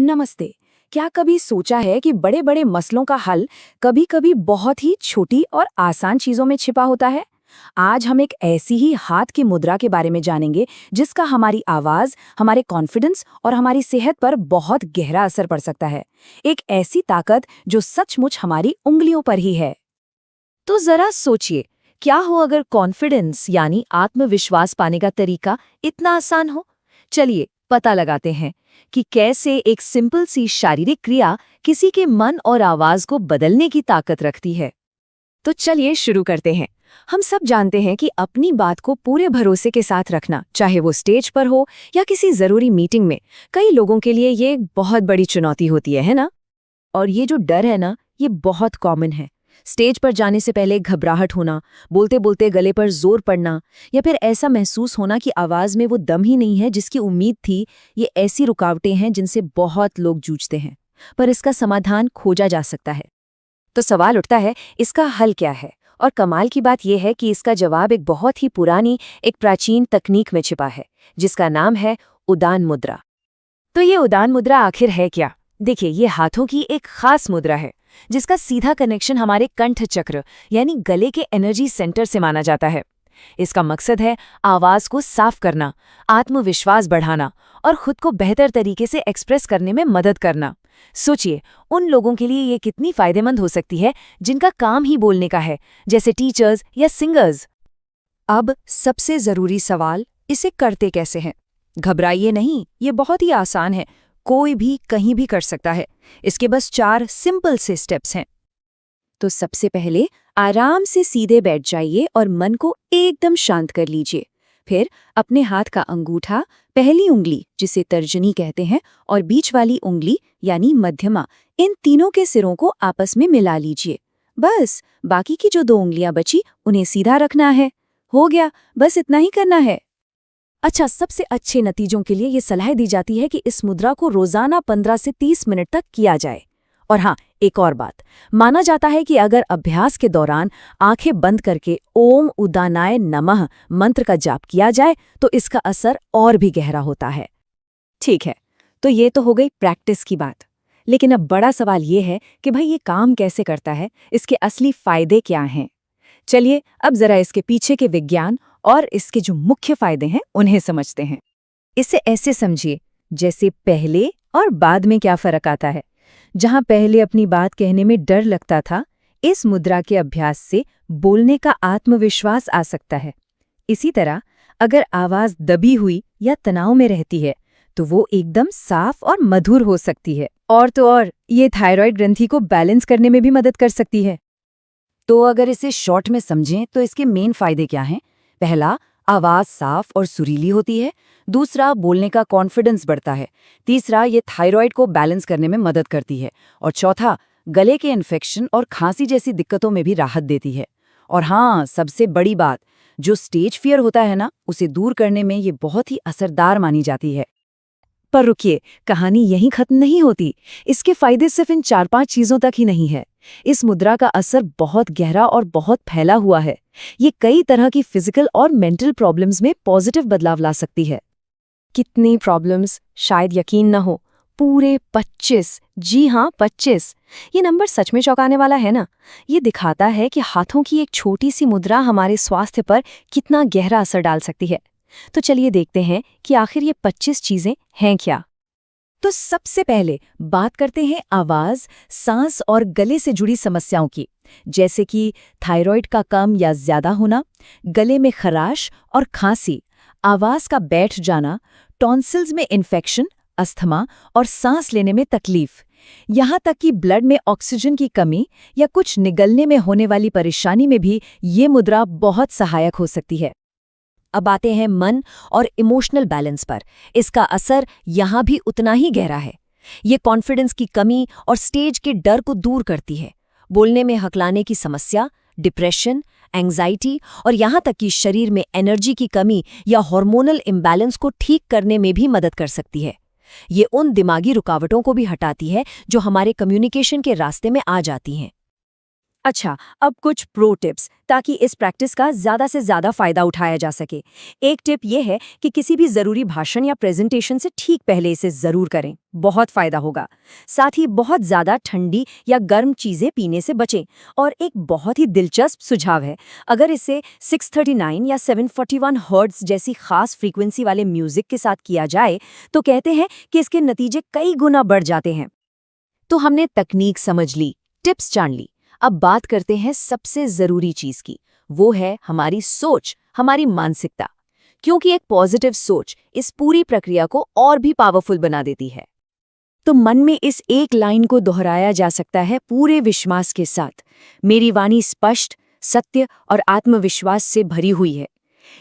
नमस्ते। क्या कभी सोचा है कि बड़े बड़े मसलों का हल कभी कभी बहुत ही छोटी और आसान चीजों में छिपा होता है। आज हम एक ऐसी ही हाथ की मुद्रा के बारे में जानेंगे जिसका हमारी आवाज, हमारे कॉन्फिडेंस और हमारी सेहत पर बहुत गहरा असर पड़ सकता है। एक ऐसी ताकत जो सचमुच हमारी उंगलियों पर ही है। तो जरा सोचिए, क्या हो अगर कॉन्फिडेंस यानी आत्मविश्वास पाने का तरीका इतना आसान हो। चलिए पता लगाते हैं कि कैसे एक सिंपल सी शारीरिक क्रिया किसी के मन और आवाज को बदलने की ताकत रखती है। तो चलिए शुरू करते हैं। हम सब जानते हैं कि अपनी बात को पूरे भरोसे के साथ रखना, चाहे वो स्टेज पर हो या किसी जरूरी मीटिंग में, कई लोगों के लिए ये एक बहुत बड़ी चुनौती होती है ना। और ये जो डर है ना, ये बहुत कॉमन है। स्टेज पर जाने से पहले घबराहट होना, बोलते बोलते गले पर जोर पड़ना, या फिर ऐसा महसूस होना कि आवाज में वो दम ही नहीं है जिसकी उम्मीद थी। ये ऐसी रुकावटें हैं जिनसे बहुत लोग जूझते हैं, पर इसका समाधान खोजा जा सकता है। तो सवाल उठता है, इसका हल क्या है? और कमाल की बात यह है कि इसका जवाब एक बहुत ही पुरानी, एक प्राचीन तकनीक में छिपा है, जिसका नाम है उदान मुद्रा। तो ये उदान मुद्रा आखिर है क्या? देखिए, ये हाथों की एक खास मुद्रा है जिसका सीधा कनेक्शन हमारे कंठ चक्र यानी गले के एनर्जी सेंटर से माना जाता है। इसका मकसद है आवाज को साफ करना, आत्मविश्वास बढ़ाना और खुद को बेहतर तरीके से एक्सप्रेस करने में मदद करना। सोचिए, उन लोगों के लिए ये कितनी फायदेमंद हो सकती है जिनका काम ही बोलने का है, जैसे टीचर्स या सिंगर्स। अब सबसे जरूरी सवाल, इसे करते कैसे हैं? घबराइए नहीं, ये बहुत ही आसान है। कोई भी कहीं भी कर सकता है। इसके बस 4 सिंपल से स्टेप्स हैं। तो सबसे पहले आराम से सीधे बैठ जाइए और मन को एकदम शांत कर लीजिए। फिर अपने हाथ का अंगूठा, पहली उंगली जिसे तर्जनी कहते हैं, और बीच वाली उंगली यानी मध्यमा, इन तीनों के सिरों को आपस में मिला लीजिए। बस बाकी की जो 2 उंगलियां बची उन्हें सीधा रखना है। हो गया, बस इतना ही करना है। अच्छा, सबसे अच्छे नतीजों के लिए ये सलाह दी जाती है कि इस मुद्रा को रोजाना 15 से 30 मिनट तक किया जाए। और हाँ, एक और बात, माना जाता है कि अगर अभ्यास के दौरान आंखें बंद करके ओम उदानाय नमः मंत्र का जाप किया जाए तो इसका असर और भी गहरा होता है। ठीक है, तो ये तो हो गई प्रैक्टिस की बात। लेकिन अब बड़ा सवाल ये है कि भाई ये काम कैसे करता है, इसके असली फायदे क्या हैं? चलिए अब जरा इसके पीछे के विज्ञान और इसके जो मुख्य फायदे हैं उन्हें समझते हैं। इसे ऐसे समझिए जैसे पहले और बाद में क्या फर्क आता है। जहां पहले अपनी बात कहने में डर लगता था, इस मुद्रा के अभ्यास से बोलने का आत्मविश्वास आ सकता है। इसी तरह अगर आवाज दबी हुई या तनाव में रहती है तो वो एकदम साफ और मधुर हो सकती है। और तो और ये थायराइड ग्रंथि को बैलेंस करने में भी मदद कर सकती है। तो अगर इसे शॉर्ट में समझें तो इसके मेन फायदे क्या हैं? पहला, आवाज साफ और सुरीली होती है। दूसरा, बोलने का कॉन्फिडेंस बढ़ता है। तीसरा, ये थायराइड को बैलेंस करने में मदद करती है। और चौथा, गले के इन्फेक्शन और खांसी जैसी दिक्कतों में भी राहत देती है। और हाँ, सबसे बड़ी बात, जो स्टेज फियर होता है ना, उसे दूर करने में ये बहुत ही असरदार मानी जाती है। पर रुकिए, कहानी यहीं खत्म नहीं होती। इसके फायदे सिर्फ इन 4-5 चीजों तक ही नहीं है। इस मुद्रा का असर बहुत गहरा और बहुत फैला हुआ है। ये कई तरह की फिजिकल और मेंटल प्रॉब्लम्स में पॉजिटिव बदलाव ला सकती है। कितनी प्रॉब्लम्स, शायद यकीन न हो, पूरे 25। जी हाँ, 25। ये नंबर सच में चौंकाने वाला है ना। ये दिखाता है कि हाथों की एक छोटी सी मुद्रा हमारे स्वास्थ्य पर कितना गहरा असर डाल सकती है। तो चलिए देखते हैं कि आखिर ये 25 चीजें हैं क्या। तो सबसे पहले बात करते हैं आवाज, सांस और गले से जुड़ी समस्याओं की, जैसे कि थायराइड का कम या ज्यादा होना, गले में खराश और खांसी, आवाज का बैठ जाना, टॉन्सिल्स में इन्फेक्शन, अस्थमा और सांस लेने में तकलीफ, यहाँ तक कि ब्लड में ऑक्सीजन की कमी या कुछ निगलने में होने वाली परेशानी में भी ये मुद्रा बहुत सहायक हो सकती है। अब आते हैं मन और इमोशनल बैलेंस पर। इसका असर यहाँ भी उतना ही गहरा है। ये कॉन्फिडेंस की कमी और स्टेज के डर को दूर करती है। बोलने में हकलाने की समस्या, डिप्रेशन, एंग्जाइटी और यहाँ तक कि शरीर में एनर्जी की कमी या हार्मोनल इम्बैलेंस को ठीक करने में भी मदद कर सकती है। ये उन दिमागी रुकावटों को भी हटाती है जो हमारे कम्युनिकेशन के रास्ते में आ जाती हैं। अच्छा, अब कुछ प्रो टिप्स ताकि इस प्रैक्टिस का ज़्यादा से ज़्यादा फ़ायदा उठाया जा सके। एक टिप ये है कि किसी भी ज़रूरी भाषण या प्रेजेंटेशन से ठीक पहले इसे ज़रूर करें, बहुत फ़ायदा होगा। साथ ही बहुत ज़्यादा ठंडी या गर्म चीज़ें पीने से बचें। और एक बहुत ही दिलचस्प सुझाव है, अगर इसे 639 या 741 हर्ट्ज़ जैसी खास फ्रीक्वेंसी वाले म्यूज़िक के साथ किया जाए, तो कहते हैं कि इसके नतीजे कई गुना बढ़ जाते हैं। तो हमने तकनीक समझ ली, टिप्स जान ली। अब बात करते हैं सबसे जरूरी चीज की, वो है हमारी सोच, हमारी मानसिकता। क्योंकि एक पॉजिटिव सोच इस पूरी प्रक्रिया को और भी पावरफुल बना देती है। तो मन में इस एक लाइन को दोहराया जा सकता है पूरे विश्वास के साथ, मेरी वाणी स्पष्ट, सत्य और आत्मविश्वास से भरी हुई है।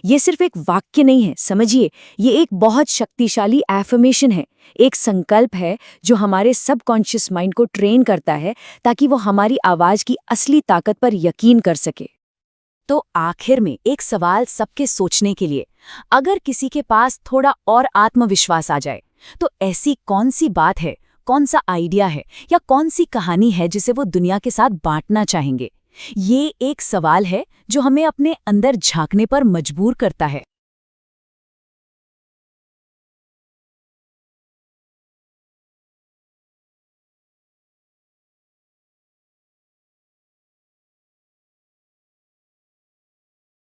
ये सिर्फ एक वाक्य नहीं है, समझिए, ये एक बहुत शक्तिशाली एफर्मेशन है, एक संकल्प है जो हमारे सबकॉन्शियस माइंड को ट्रेन करता है ताकि वो हमारी आवाज की असली ताकत पर यकीन कर सके। तो आखिर में एक सवाल सबके सोचने के लिए, अगर किसी के पास थोड़ा और आत्मविश्वास आ जाए, तो ऐसी कौन सी बात है, कौन सा आइडिया है या कौन सी कहानी है जिसे वो दुनिया के साथ बांटना चाहेंगे? ये एक सवाल है जो हमें अपने अंदर झांकने पर मजबूर करता है।